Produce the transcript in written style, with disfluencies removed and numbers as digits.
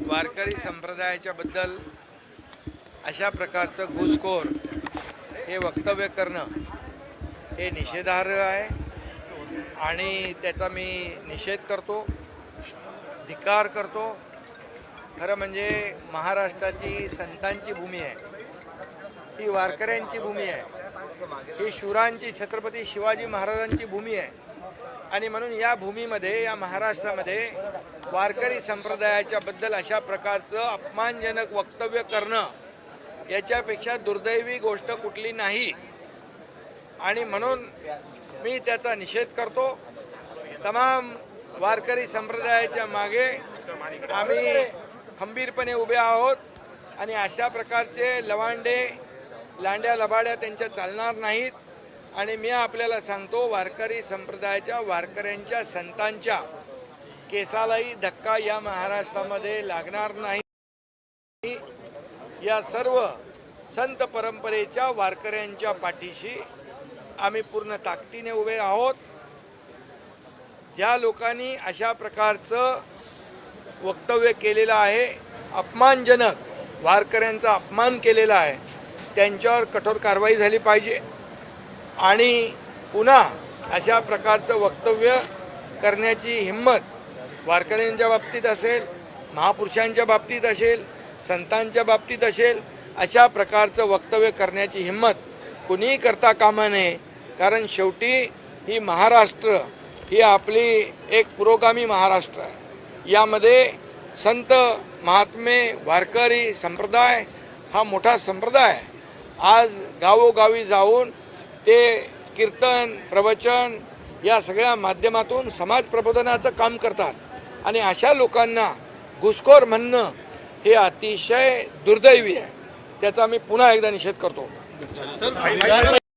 वारकरी संप्रदायाच्या बद्दल अशा प्रकारचं घुसखोर हे वक्तव्य करणं हे निषेधार्ह आहे आणि त्याचा मी निषेध करतो, धिक्कार करतो। खरं म्हणजे महाराष्ट्राची संतांची भूमी आहे, ही वारकऱ्यांची भूमी आहे, ही शूरांची छत्रपती शिवाजी महाराजांची भूमी आहे आणि म्हणून या भूमीमध्ये, या महाराष्ट्रामध्ये वारकरी संप्रदायाच्या बद्दल अशा प्रकारचं अपमानजनक वक्तव्य करणं याच्यापेक्षा दुर्दैवी गोष्ट कुठली नाही आणि म्हणून मी त्याचा निषेध करतो। तमाम वारकरी संप्रदायाच्या मागे आम्ही खंबीरपणे उभे आहोत आणि अशा प्रकारचे लवांडे लांड्या लबाड्या त्यांच्या चालणार नाहीत आणि मी आपल्याला सांगतो, वारकरी संप्रदायाच्या वारकऱ्यांच्या संतांच्या केसालाही धक्का या महाराष्ट्रामध्ये लागणार नाही। या सर्व संत परंपरेच्या वारकऱ्यांच्या पाठीशी आम्ही पूर्ण ताकदीने उभे आहोत। ज्या लोकांनी अशा प्रकारचं वक्तव्य केलेलं आहे, अपमानजनक वारकऱ्यांचा अपमान केलेला आहे, त्यांच्यावर कठोर कारवाई झाली पाहिजे आणि पुन्हा अशा प्रकारचं वक्तव्य करण्याची हिम्मत वारकऱ्यांच्या बाबतीत असेल, महापुरुषांच्या बाबतीत असेल, संतांच्या बाबतीत असेल, अशा प्रकारचं वक्तव्य करण्याची हिम्मत कुणीही करता कामा नये। कारण शेवटी ही महाराष्ट्र ही आपली एक पुरोगामी महाराष्ट्र आहे। यामध्ये संत महात्मे वारकरी संप्रदाय हा मोठा संप्रदाय आहे। आज गावोगावी जाऊन ते कीर्तन प्रवचन या सगळ्या माध्यमातून समाज प्रबोधनाचं काम करतात आणि अशा लोकांना घुसखोर म्हणणं हे अतिशय दुर्दैवी आहे। त्याचा मी पुन्हा एकदा निषेध करतो।